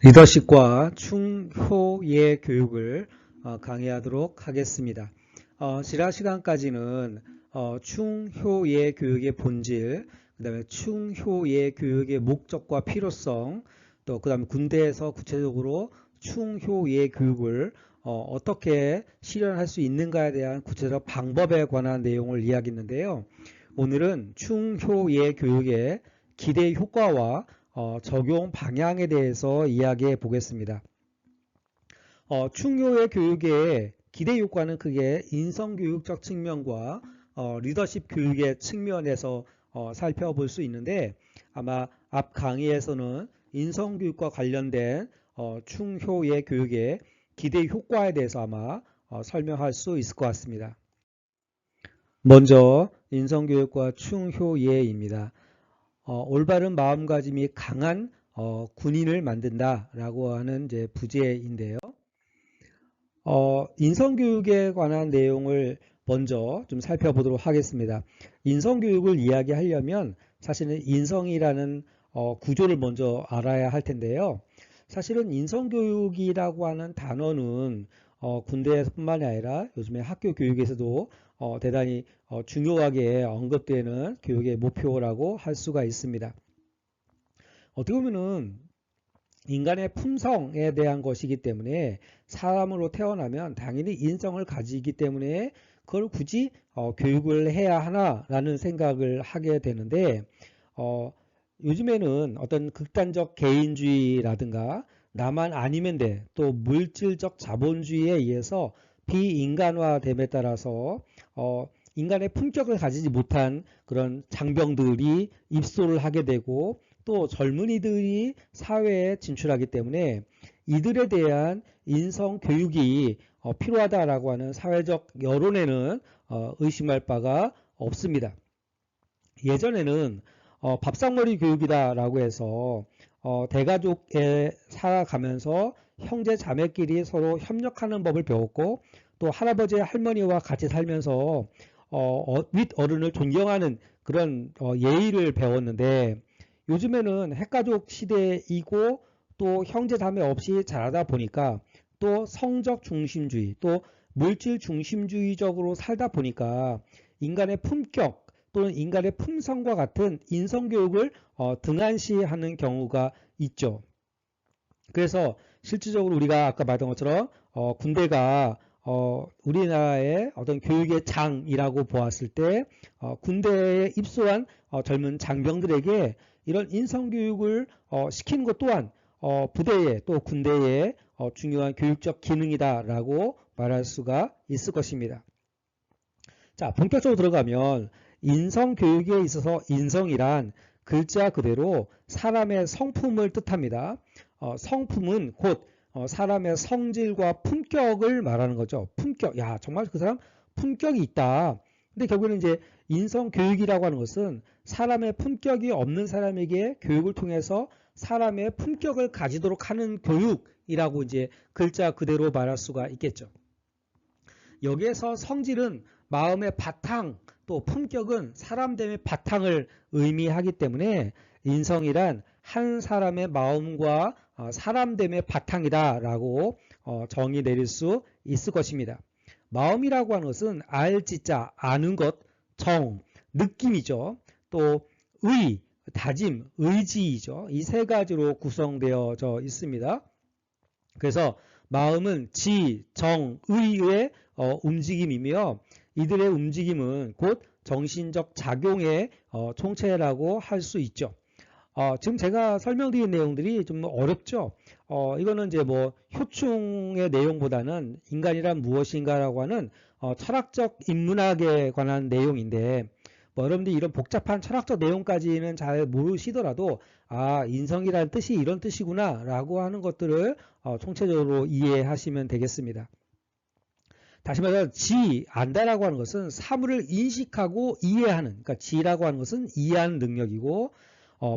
리더십과 충효의 교육을 강의하도록 하겠습니다. 지난 시간까지는 충효의 교육의 본질, 그 다음에 충효의 교육의 목적과 필요성, 또 그 다음에 군대에서 구체적으로 충효의 교육을 어떻게 실현할 수 있는가에 대한 구체적 방법에 관한 내용을 이야기했는데요. 오늘은 충효의 교육의 기대 효과와 적용 방향에 대해서 이야기해 보겠습니다. 충효의 교육의 기대 효과는 크게 인성교육적 측면과 리더십 교육의 측면에서 살펴볼 수 있는데, 아마 앞 강의에서는 인성교육과 관련된 충효의 교육의 기대 효과에 대해서 아마 설명할 수 있을 것 같습니다. 먼저 인성교육과 충효예입니다. 올바른 마음가짐이 강한 군인을 만든다라고 하는 이제 부제인데요. 인성교육에 관한 내용을 먼저 좀 살펴보도록 하겠습니다. 인성교육을 이야기하려면 사실은 인성이라는 구조를 먼저 알아야 할 텐데요. 사실은 인성교육이라고 하는 단어는 군대뿐만이 아니라 요즘에 학교 교육에서도 대단히 중요하게 언급되는 교육의 목표라고 할 수가 있습니다. 어떻게 보면은 인간의 품성에 대한 것이기 때문에 사람으로 태어나면 당연히 인성을 가지기 때문에 그걸 굳이 교육을 해야 하나라는 생각을 하게 되는데, 요즘에는 어떤 극단적 개인주의라든가 나만 아니면 돼, 또 물질적 자본주의에 의해서 비인간화됨에 따라서 인간의 품격을 가지지 못한 그런 장병들이 입소를 하게 되고, 또 젊은이들이 사회에 진출하기 때문에 이들에 대한 인성 교육이 필요하다라고 하는 사회적 여론에는 의심할 바가 없습니다. 예전에는 밥상머리 교육이다라고 해서 대가족에 살아가면서 형제 자매끼리 서로 협력하는 법을 배웠고, 또 할아버지 할머니와 같이 살면서 윗어른을 존경하는 그런 예의를 배웠는데, 요즘에는 핵가족 시대이고 또 형제 자매 없이 자라다 보니까 또 성적 중심주의, 또 물질 중심주의적으로 살다 보니까 인간의 품격 또는 인간의 품성과 같은 인성교육을 등한시하는 경우가 있죠. 그래서 실질적으로 우리가 아까 말했던 것처럼 군대가 우리나라의 어떤 교육의 장이라고 보았을 때 군대에 입소한 젊은 장병들에게 이런 인성교육을 시키는 것 또한 부대의 또 군대의 중요한 교육적 기능이다라고 말할 수가 있을 것입니다. 자, 본격적으로 들어가면 인성교육에 있어서 인성이란 글자 그대로 사람의 성품을 뜻합니다. 성품은 곧 사람의 성질과 품격을 말하는 거죠. 품격. 야, 정말 그 사람 품격이 있다. 근데 결국에는 이제 인성교육이라고 하는 것은 사람의 품격이 없는 사람에게 교육을 통해서 사람의 품격을 가지도록 하는 교육이라고 이제 글자 그대로 말할 수가 있겠죠. 여기에서 성질은 마음의 바탕, 또 품격은 사람됨의 바탕을 의미하기 때문에 인성이란 한 사람의 마음과 사람됨의 바탕이다라고 정의 내릴 수 있을 것입니다. 마음이라고 하는 것은 알지자, 아는 것, 정, 느낌이죠. 또 의, 다짐, 의지이죠. 이 세 가지로 구성되어져 있습니다. 그래서 마음은 지, 정, 의의 움직임이며, 이들의 움직임은 곧 정신적 작용의 총체라고 할 수 있죠. 지금 제가 설명드린 내용들이 좀 어렵죠. 이거는 이제 뭐 효충의 내용보다는 인간이란 무엇인가라고 하는 철학적 인문학에 관한 내용인데, 뭐 여러분들이 이런 복잡한 철학적 내용까지는 잘 모르시더라도 인성이라는 뜻이 이런 뜻이구나 라고 하는 것들을 총체적으로 이해하시면 되겠습니다. 다시 말해서 안다라고 하는 것은 사물을 인식하고 이해하는, 그러니까 지라고 하는 것은 이해하는 능력이고,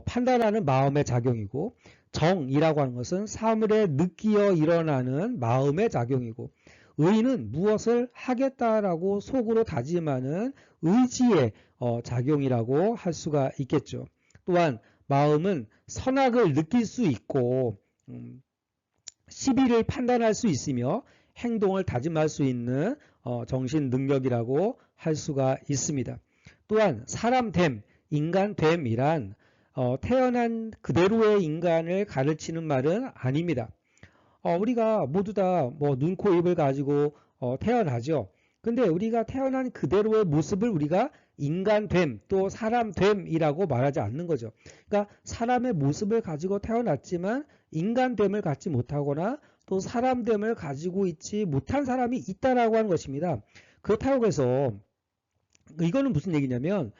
판단하는 마음의 작용이고, 정이라고 하는 것은 사물에 느끼어 일어나는 마음의 작용이고, 의는 무엇을 하겠다라고 속으로 다짐하는 의지의 작용이라고 할 수가 있겠죠. 또한 마음은 선악을 느낄 수 있고, 시비를 판단할 수 있으며 행동을 다짐할 수 있는 정신 능력이라고 할 수가 있습니다. 또한 사람됨, 인간됨이란 태어난 그대로의 인간을 가르치는 말은 아닙니다. 우리가 모두 다 뭐 눈, 코, 입을 가지고 태어나죠. 근데 우리가 태어난 그대로의 모습을 우리가 인간됨 또 사람됨이라고 말하지 않는 거죠. 그러니까 사람의 모습을 가지고 태어났지만 인간됨을 갖지 못하거나 또 사람됨을 가지고 있지 못한 사람이 있다라고 하는 것입니다. 그렇다고 해서 이거는 무슨 얘기냐면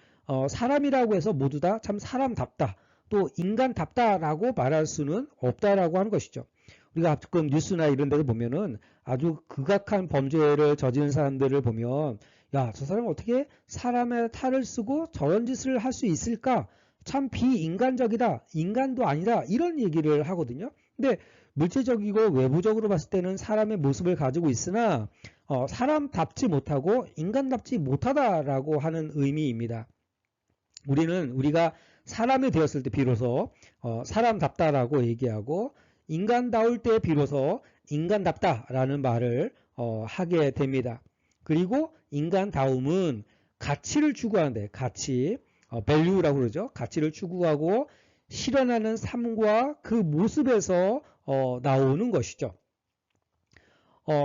사람이라고 해서 모두 다 참 사람답다 또 인간답다라고 말할 수는 없다라고 하는 것이죠. 우리가 가끔 뉴스나 이런 데서 보면은 아주 극악한 범죄를 저지른 사람들을 보면 야, 저 사람은 어떻게 사람의 탈을 쓰고 저런 짓을 할 수 있을까? 참 비인간적이다. 인간도 아니다. 이런 얘기를 하거든요. 근데 물질적이고 외부적으로 봤을 때는 사람의 모습을 가지고 있으나 사람답지 못하고 인간답지 못하다라고 하는 의미입니다. 우리가 사람이 되었을 때 비로소 사람답다라고 얘기하고 인간다울 때 비로소 인간답다라는 말을 하게 됩니다. 그리고 인간다움은 가치를 추구하는데 가치, value라고 그러죠. 가치를 추구하고 실현하는 삶과 그 모습에서 나오는 것이죠.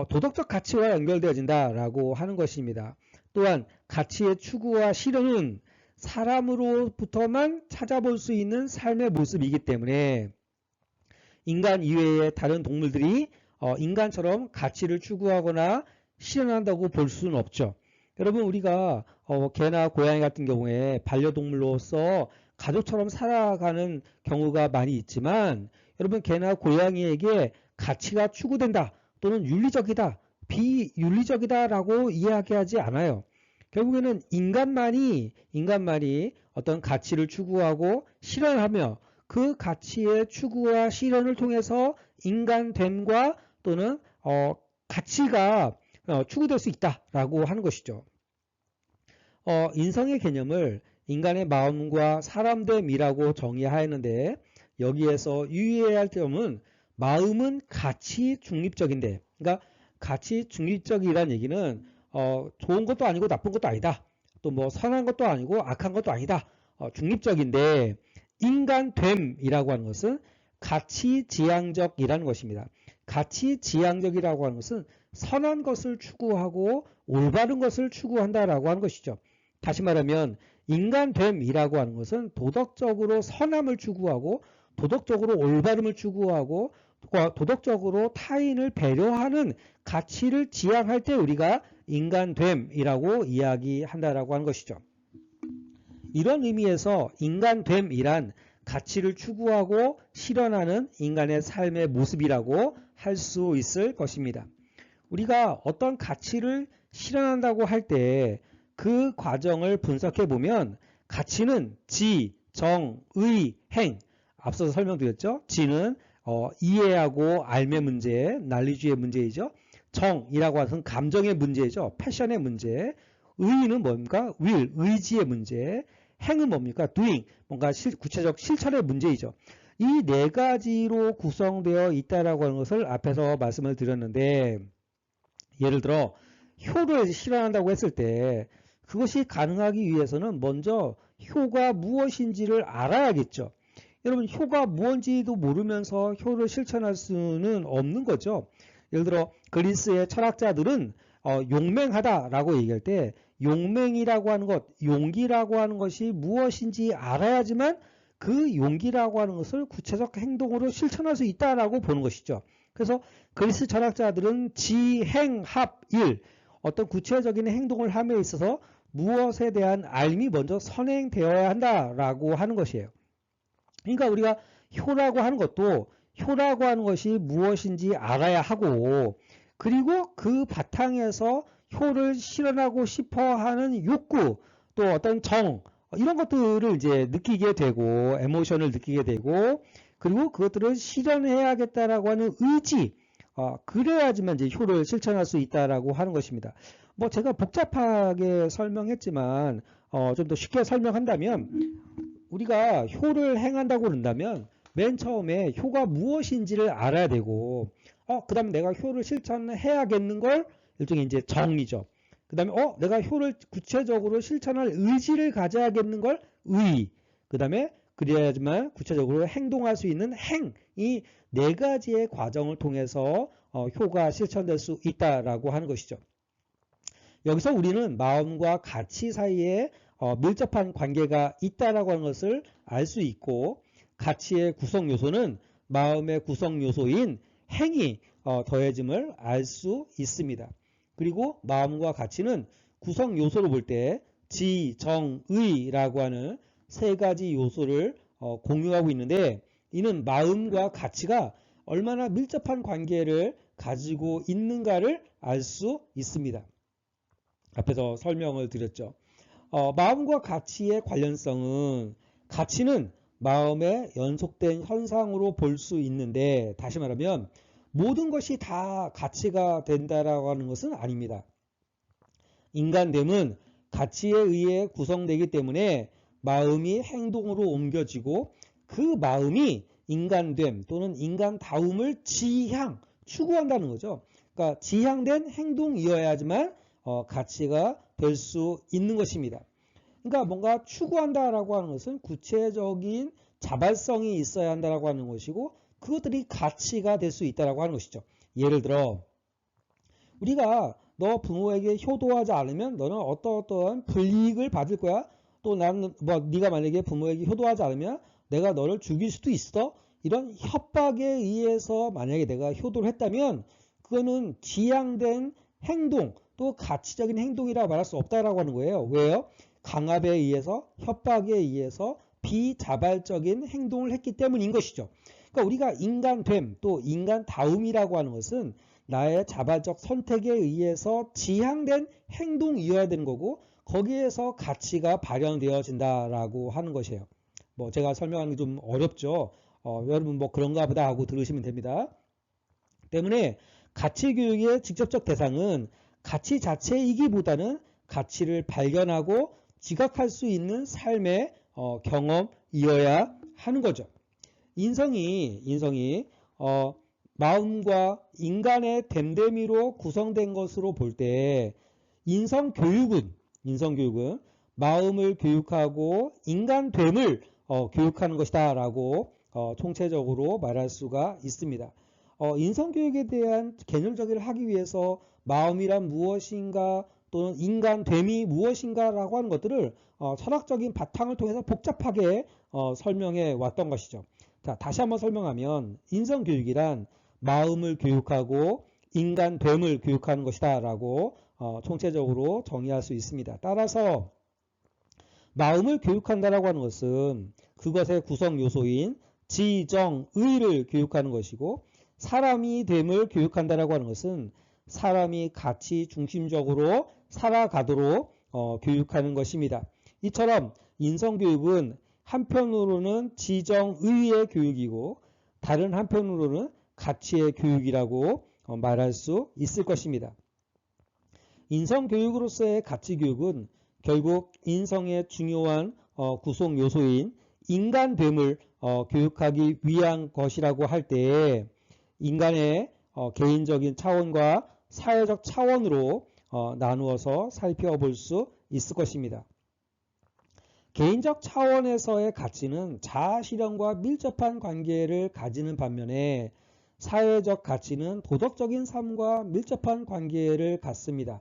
도덕적 가치와 연결되어진다라고 하는 것입니다. 또한 가치의 추구와 실현은 사람으로부터만 찾아볼 수 있는 삶의 모습이기 때문에 인간 이외의 다른 동물들이 인간처럼 가치를 추구하거나 실현한다고 볼 수는 없죠. 여러분 우리가 개나 고양이 같은 경우에 반려동물로서 가족처럼 살아가는 경우가 많이 있지만 여러분 개나 고양이에게 가치가 추구된다 또는 윤리적이다 비윤리적이다 라고 이야기하지 않아요. 결국에는 인간만이 어떤 가치를 추구하고 실현하며 그 가치의 추구와 실현을 통해서 인간됨과 또는 가치가 추구될 수 있다라고 하는 것이죠. 인성의 개념을 인간의 마음과 사람됨이라고 정의하였는데 여기에서 유의해야 할 점은 마음은 가치 중립적인데 그러니까 가치 중립적이라는 얘기는 좋은 것도 아니고 나쁜 것도 아니다. 또 뭐 선한 것도 아니고 악한 것도 아니다. 중립적인데 인간됨이라고 하는 것은 가치지향적이라는 것입니다. 가치지향적이라고 하는 것은 선한 것을 추구하고 올바른 것을 추구한다라고 하는 것이죠. 다시 말하면 인간됨이라고 하는 것은 도덕적으로 선함을 추구하고 도덕적으로 올바름을 추구하고 도덕적으로 타인을 배려하는 가치를 지향할 때 우리가 인간됨이라고 이야기한다라고 하는 것이죠. 이런 의미에서 인간됨이란 가치를 추구하고 실현하는 인간의 삶의 모습이라고 할 수 있을 것입니다. 우리가 어떤 가치를 실현한다고 할 때 그 과정을 분석해 보면 가치는 지, 정, 의, 행 앞서서 설명드렸죠. 지는 이해하고 알의 문제, 난리주의 문제이죠. 정이라고 하는 감정의 문제죠. 패션의 문제. 의는 뭡니까? will, 의지의 문제. 행은 뭡니까? doing, 뭔가 구체적 실천의 문제이죠. 이 네 가지로 구성되어 있다라고 하는 것을 앞에서 말씀을 드렸는데 예를 들어 효를 실현한다고 했을 때 그것이 가능하기 위해서는 먼저 효가 무엇인지를 알아야겠죠. 여러분 효가 무엇인지도 모르면서 효를 실천할 수는 없는 거죠. 예를 들어 그리스의 철학자들은 용맹하다라고 얘기할 때 용맹이라고 하는 것, 용기라고 하는 것이 무엇인지 알아야지만 그 용기라고 하는 것을 구체적 행동으로 실천할 수 있다라고 보는 것이죠. 그래서 그리스 철학자들은 지행합일 어떤 구체적인 행동을 함에 있어서 무엇에 대한 알미 먼저 선행되어야 한다라고 하는 것이에요. 그러니까 우리가 효라고 하는 것도 효라고 하는 것이 무엇인지 알아야 하고 그리고 그 바탕에서 효를 실현하고 싶어 하는 욕구 또 어떤 정 이런 것들을 이제 느끼게 되고 에모션을 느끼게 되고 그리고 그것들을 실현해야겠다라고 하는 의지 그래야지만 이제 효를 실천할 수 있다라고 하는 것입니다. 뭐 제가 복잡하게 설명했지만 좀 더 쉽게 설명한다면 우리가 효를 행한다고 그런다면 맨 처음에 효가 무엇인지를 알아야 되고, 그 다음에 내가 효를 실천해야겠는 걸 일종의 이제 정이죠. 그 다음에, 내가 효를 구체적으로 실천할 의지를 가져야겠는 걸 의. 그 다음에 그래야지만 구체적으로 행동할 수 있는 행. 이 네 가지의 과정을 통해서 효가 실천될 수 있다라고 하는 것이죠. 여기서 우리는 마음과 가치 사이에 밀접한 관계가 있다라고 하는 것을 알 수 있고, 가치의 구성 요소는 마음의 구성 요소인 행이 더해짐을 알 수 있습니다. 그리고 마음과 가치는 구성 요소로 볼 때 지, 정, 의라고 하는 세 가지 요소를 공유하고 있는데, 이는 마음과 가치가 얼마나 밀접한 관계를 가지고 있는가를 알 수 있습니다. 앞에서 설명을 드렸죠. 마음과 가치의 관련성은, 가치는 마음의 연속된 현상으로 볼 수 있는데, 다시 말하면 모든 것이 다 가치가 된다라고 하는 것은 아닙니다. 인간됨은 가치에 의해 구성되기 때문에 마음이 행동으로 옮겨지고, 그 마음이 인간됨 또는 인간다움을 추구한다는 거죠. 그러니까 지향된 행동이어야지만 가치가 될 수 있는 것입니다. 그러니까 뭔가 추구한다라고 하는 것은 구체적인 자발성이 있어야 한다라고 하는 것이고, 그것들이 가치가 될 수 있다라고 하는 것이죠. 예를 들어 우리가 너 부모에게 효도하지 않으면 너는 어떠한 불이익을 받을 거야. 또 나는 네가 만약에 부모에게 효도하지 않으면 내가 너를 죽일 수도 있어. 이런 협박에 의해서 만약에 내가 효도를 했다면 그거는 지향된 행동 또 가치적인 행동이라 말할 수 없다라고 하는 거예요. 왜요? 강압에 의해서 협박에 의해서 비자발적인 행동을 했기 때문인 것이죠. 그러니까 우리가 인간됨 또 인간다움이라고 하는 것은 나의 자발적 선택에 의해서 지향된 행동이어야 되는 거고, 거기에서 가치가 발현되어진다라고 하는 것이에요. 제가 설명하는 게 좀 어렵죠. 여러분 그런가 보다 하고 들으시면 됩니다. 때문에 가치 교육의 직접적 대상은 가치 자체이기보다는 가치를 발견하고 지각할 수 있는 삶의 경험이어야 하는 거죠. 인성이 마음과 인간의 됨됨이로 구성된 것으로 볼 때 인성교육은 마음을 교육하고 인간됨을 교육하는 것이다 라고 총체적으로 말할 수가 있습니다. 인성교육에 대한 개념적이를 하기 위해서 마음이란 무엇인가 또는 인간됨이 무엇인가 라고 하는 것들을 철학적인 바탕을 통해서 복잡하게 설명해 왔던 것이죠. 자, 다시 한번 설명하면 인성교육이란 마음을 교육하고 인간됨을 교육하는 것이다 라고 총체적으로 정의할 수 있습니다. 따라서 마음을 교육한다라고 하는 것은 그것의 구성 요소인 지, 정, 의를 교육하는 것이고, 사람이 됨을 교육한다라고 하는 것은 사람이 가치 중심적으로 살아가도록 교육하는 것입니다. 이처럼 인성교육은 한편으로는 지정의의 교육이고 다른 한편으로는 가치의 교육이라고 말할 수 있을 것입니다. 인성교육으로서의 가치교육은 결국 인성의 중요한 구성 요소인 인간됨을 교육하기 위한 것이라고 할 때 인간의 개인적인 차원과 사회적 차원으로 나누어서 살펴볼 수 있을 것입니다. 개인적 차원에서의 가치는 자아실현과 밀접한 관계를 가지는 반면에 사회적 가치는 도덕적인 삶과 밀접한 관계를 갖습니다.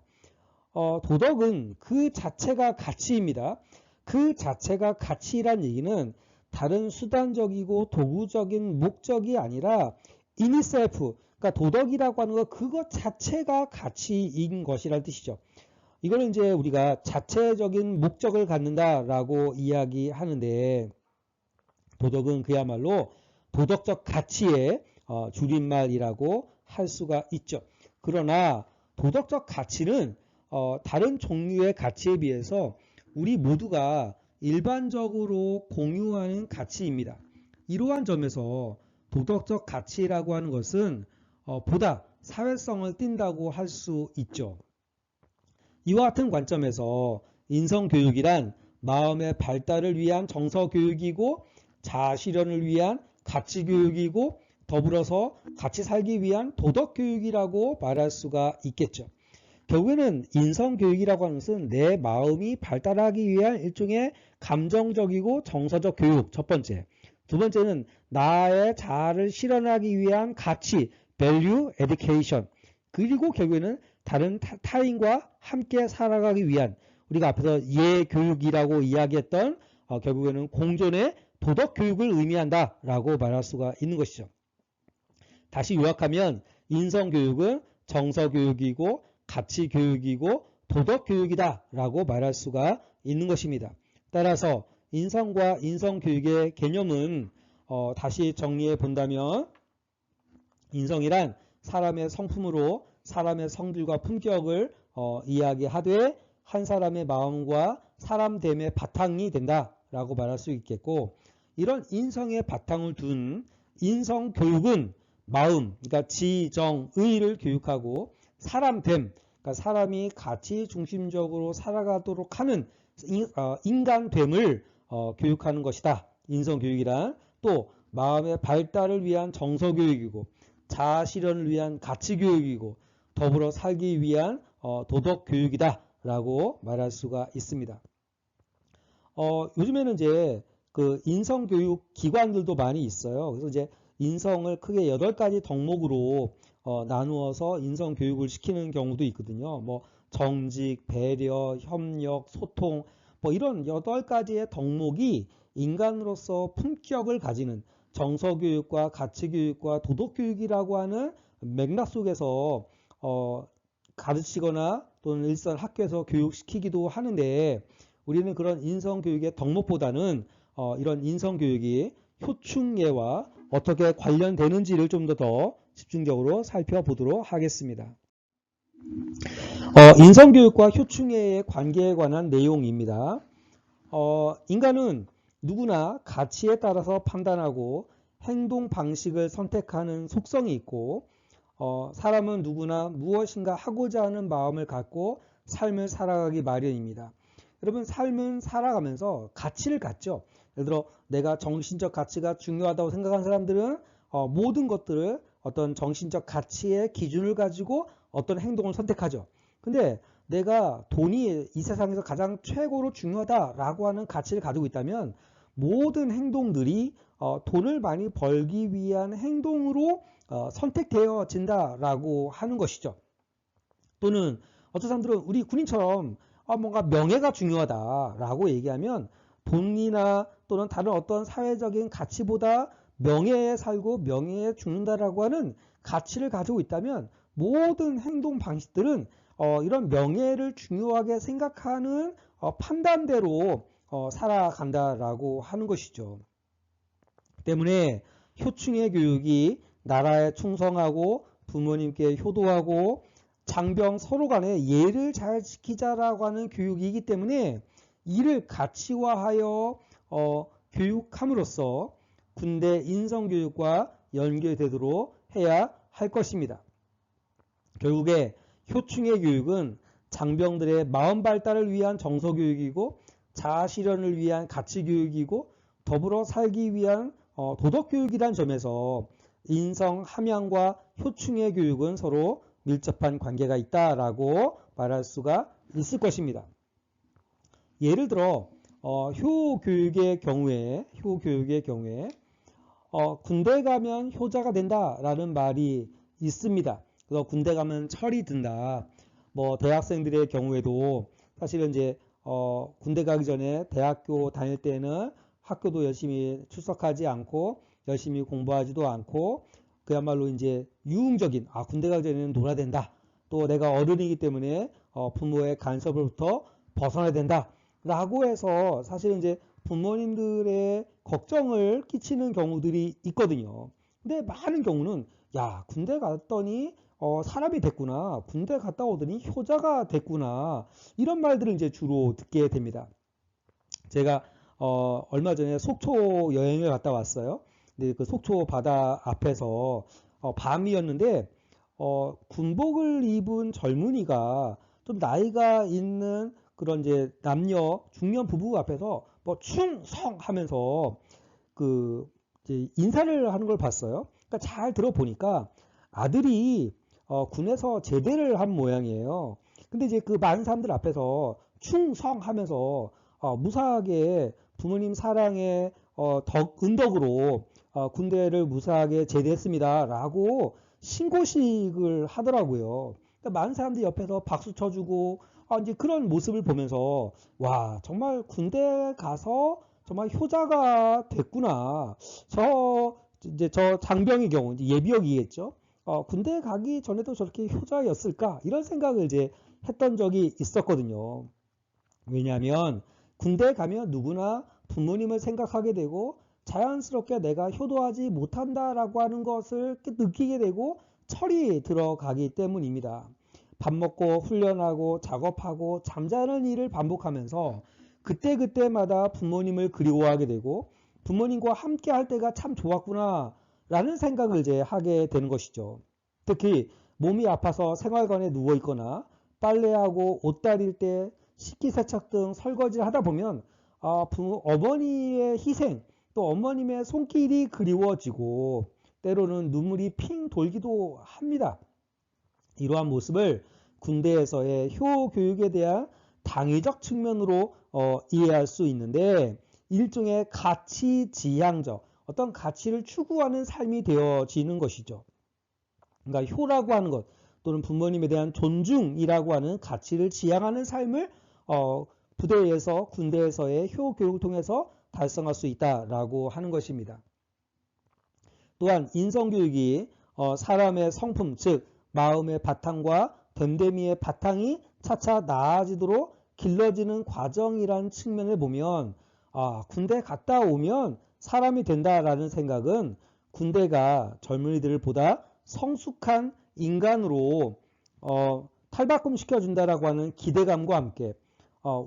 도덕은 그 자체가 가치입니다. 그 자체가 가치란 얘기는 다른 수단적이고 도구적인 목적이 아니라 인이셀프, 그러니까 도덕이라고 하는 것 그것 자체가 가치인 것이라는 뜻이죠. 이거는 이제 우리가 자체적인 목적을 갖는다라고 이야기하는데, 도덕은 그야말로 도덕적 가치의 줄임말이라고 할 수가 있죠. 그러나 도덕적 가치는 다른 종류의 가치에 비해서 우리 모두가 일반적으로 공유하는 가치입니다. 이러한 점에서 도덕적 가치라고 하는 것은 보다 사회성을 띈다고 할 수 있죠. 이와 같은 관점에서 인성교육이란 마음의 발달을 위한 정서교육이고 자아실현을 위한 가치 교육이고 더불어서 같이 살기 위한 도덕 교육이라고 말할 수가 있겠죠. 결국에는 인성 교육이라고 하는 것은 내 마음이 발달하기 위한 일종의 감정적이고 정서적 교육, 첫 번째. 두 번째는 나의 자아를 실현하기 위한 가치, value education. 그리고 결국에는 다른 타인과 함께 살아가기 위한 우리가 앞에서 예교육이라고 이야기했던 결국에는 공존의 도덕 교육을 의미한다라고 말할 수가 있는 것이죠. 다시 요약하면 인성교육은 정서교육이고 가치교육이고 도덕교육이다라고 말할 수가 있는 것입니다. 따라서 인성과 인성교육의 개념은 다시 정리해 본다면 인성이란 사람의 성품으로 사람의 성질과 품격을 이야기하되 한 사람의 마음과 사람됨의 바탕이 된다라고 말할 수 있겠고, 이런 인성의 바탕을 둔 인성교육은 마음, 그러니까 지정의를 교육하고 사람됨, 그러니까 사람이 가치 중심적으로 살아가도록 하는 인간됨을 교육하는 것이다. 인성교육이란 또 마음의 발달을 위한 정서교육이고 자아 실현을 위한 가치교육이고 더불어 살기 위한 도덕교육이다 라고 말할 수가 있습니다. 요즘에는 이제 그 인성교육 기관들도 많이 있어요. 그래서 이제 인성을 크게 8가지 덕목으로 나누어서 인성교육을 시키는 경우도 있거든요. 뭐 정직, 배려, 협력, 소통 뭐 이런 8가지의 덕목이 인간으로서 품격을 가지는 정서교육과 가치교육과 도덕교육이라고 하는 맥락 속에서 가르치거나 또는 일선 학교에서 교육시키기도 하는데, 우리는 그런 인성교육의 덕목보다는 이런 인성교육이 효충예와 어떻게 관련되는지를 좀 더 집중적으로 살펴보도록 하겠습니다. 인성교육과 효충예의 관계에 관한 내용입니다. 인간은 누구나 가치에 따라서 판단하고 행동 방식을 선택하는 속성이 있고, 사람은 누구나 무엇인가 하고자 하는 마음을 갖고 삶을 살아가기 마련입니다. 여러분, 삶은 살아가면서 가치를 갖죠. 예를 들어 내가 정신적 가치가 중요하다고 생각하는 사람들은 모든 것들을 어떤 정신적 가치의 기준을 가지고 어떤 행동을 선택하죠. 근데 내가 돈이 이 세상에서 가장 최고로 중요하다라고 하는 가치를 가지고 있다면 모든 행동들이 돈을 많이 벌기 위한 행동으로 선택되어진다라고 하는 것이죠. 또는 어떤 사람들은 우리 군인처럼 뭔가 명예가 중요하다라고 얘기하면 돈이나 또는 다른 어떤 사회적인 가치보다 명예에 살고 명예에 죽는다라고 하는 가치를 가지고 있다면 모든 행동 방식들은 이런 명예를 중요하게 생각하는 판단대로 살아간다라고 하는 것이죠. 때문에 효충의 교육이 나라에 충성하고 부모님께 효도하고 장병 서로 간에 예를 잘 지키자라고 하는 교육이기 때문에 이를 가치화하여 교육함으로써 군대 인성교육과 연계되도록 해야 할 것입니다. 결국에 효충의 교육은 장병들의 마음 발달을 위한 정서교육이고 자아 실현을 위한 가치교육이고 더불어 살기 위한 도덕교육이라는 점에서 인성 함양과 효충의 교육은 서로 밀접한 관계가 있다라고 말할 수가 있을 것입니다. 예를 들어 효교육의 경우에 군대 가면 효자가 된다라는 말이 있습니다. 그래서 군대 가면 철이 든다. 뭐 대학생들의 경우에도 사실은 이제 군대 가기 전에 대학교 다닐 때는 학교도 열심히 출석하지 않고 열심히 공부하지도 않고 그야말로 이제 유흥적인 군대 가기 전에는 놀아야 된다. 또 내가 어른이기 때문에 부모의 간섭으로부터 벗어나야 된다. 라고 해서 사실은 이제 부모님들의 걱정을 끼치는 경우들이 있거든요. 근데 많은 경우는 야, 군대 갔더니 사람이 됐구나. 군대 갔다 오더니 효자가 됐구나. 이런 말들을 이제 주로 듣게 됩니다. 제가 얼마 전에 속초 여행을 갔다 왔어요. 근데 그 속초 바다 앞에서 밤이었는데 군복을 입은 젊은이가 좀 나이가 있는 그런 이제 남녀 중년 부부 앞에서 뭐 충성하면서 그 이제 인사를 하는 걸 봤어요. 그러니까 잘 들어보니까 아들이 군에서 제대를 한 모양이에요. 근데 이제 그 많은 사람들 앞에서 충성하면서 무사하게 부모님 사랑의 은덕으로 군대를 무사하게 제대했습니다라고 신고식을 하더라고요. 그러니까 많은 사람들이 옆에서 박수 쳐주고 이제 그런 모습을 보면서 와 정말 군대 가서 정말 효자가 됐구나. 저 장병의 경우 이제 예비역이겠죠. 군대 가기 전에도 저렇게 효자였을까? 이런 생각을 이제 했던 적이 있었거든요. 왜냐하면 군대 가면 누구나 부모님을 생각하게 되고 자연스럽게 내가 효도하지 못한다라고 하는 것을 느끼게 되고 철이 들어가기 때문입니다. 밥 먹고 훈련하고 작업하고 잠자는 일을 반복하면서 그때그때마다 부모님을 그리워하게 되고 부모님과 함께 할 때가 참 좋았구나 라는 생각을 이제 하게 되는 것이죠. 특히 몸이 아파서 생활관에 누워 있거나 빨래하고 옷 다릴 때 식기세척 등 설거지를 하다 보면 어머니의 희생 또 어머님의 손길이 그리워지고 때로는 눈물이 핑 돌기도 합니다. 이러한 모습을 군대에서의 효교육에 대한 당위적 측면으로 이해할 수 있는데 일종의 가치지향적 어떤 가치를 추구하는 삶이 되어지는 것이죠. 그러니까 효라고 하는 것 또는 부모님에 대한 존중이라고 하는 가치를 지향하는 삶을 부대에서 군대에서의 효교육을 통해서 달성할 수 있다라고 하는 것입니다. 또한 인성교육이 사람의 성품 즉 마음의 바탕과 됨됨이의 바탕이 차차 나아지도록 길러지는 과정이라는 측면을 보면 군대 갔다 오면 사람이 된다라는 생각은 군대가 젊은이들을 보다 성숙한 인간으로 탈바꿈 시켜준다라고 하는 기대감과 함께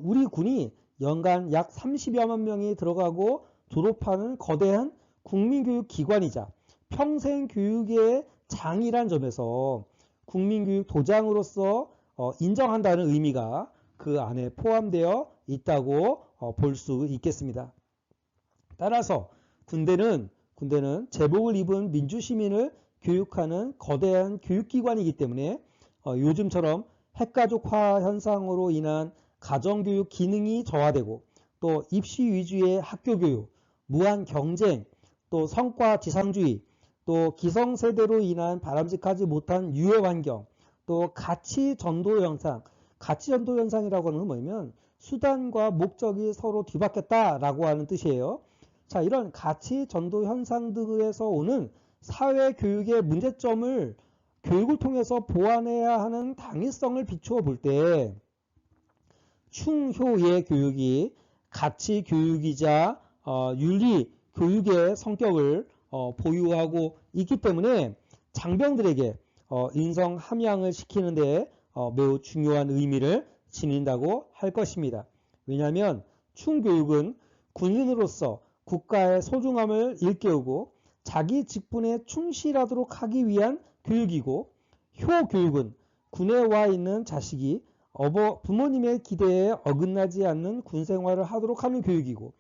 우리 군이 연간 약 30여만 명이 들어가고 졸업하는 거대한 국민교육기관이자 평생교육의 장이란 점에서 국민교육 도장으로서 인정한다는 의미가 그 안에 포함되어 있다고 볼 수 있겠습니다. 따라서 군대는 제복을 입은 민주시민을 교육하는 거대한 교육기관이기 때문에 요즘처럼 핵가족화 현상으로 인한 가정교육 기능이 저하되고 또 입시 위주의 학교교육, 무한 경쟁, 또 성과지상주의, 또 기성세대로 인한 바람직하지 못한 유해환경, 또 가치전도 현상이라고 하는 건 뭐냐면 수단과 목적이 서로 뒤바뀌었다라고 하는 뜻이에요. 자, 이런 가치전도 현상 등에서 오는 사회교육의 문제점을 교육을 통해서 보완해야 하는 당위성을 비추어 볼 때 충효의 교육이 가치교육이자 윤리교육의 성격을 보유하고 있기 때문에 장병들에게 인성 함양을 시키는 데 매우 중요한 의미를 지닌다고 할 것입니다. 왜냐하면 충교육은 군인으로서 국가의 소중함을 일깨우고 자기 직분에 충실하도록 하기 위한 교육이고 효교육은 군에 와 있는 자식이 부모님의 기대에 어긋나지 않는 군생활을 하도록 하는 교육이고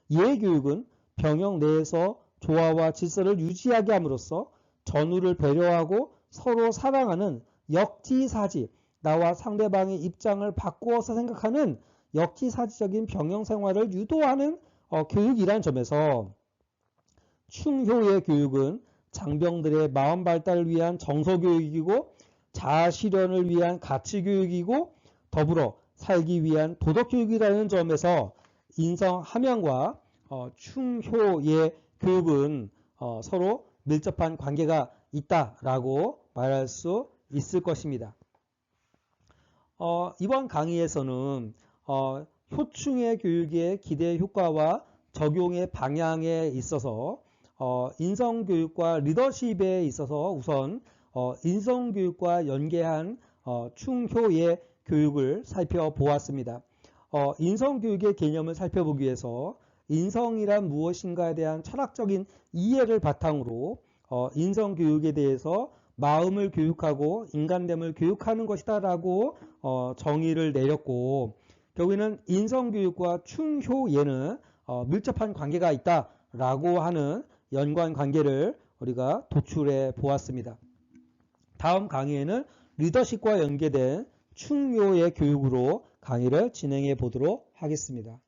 예교육은 병영 내에서 조화와 질서를 유지하게 함으로써 전우를 배려하고 서로 사랑하는 역지사지 나와 상대방의 입장을 바꾸어서 생각하는 역지사지적인 병영 생활을 유도하는 교육이라는 점에서 충효의 교육은 장병들의 마음 발달을 위한 정서교육이고 자아실현을 위한 가치교육이고 더불어 살기 위한 도덕교육이라는 점에서 인성함양과 충효의 교육은 서로 밀접한 관계가 있다라고 말할 수 있을 것입니다. 이번 강의에서는 효충의 교육의 기대 효과와 적용의 방향에 있어서 인성교육과 리더십에 있어서 우선 인성교육과 연계한 충효의 교육을 살펴보았습니다. 인성교육의 개념을 살펴보기 위해서 인성이란 무엇인가에 대한 철학적인 이해를 바탕으로 인성교육에 대해서 마음을 교육하고 인간됨을 교육하는 것이다 라고 정의를 내렸고 결국에는 인성교육과 충효예는 밀접한 관계가 있다 라고 하는 연관 관계를 우리가 도출해 보았습니다. 다음 강의에는 리더십과 연계된 충묘의 교육으로 강의를 진행해 보도록 하겠습니다.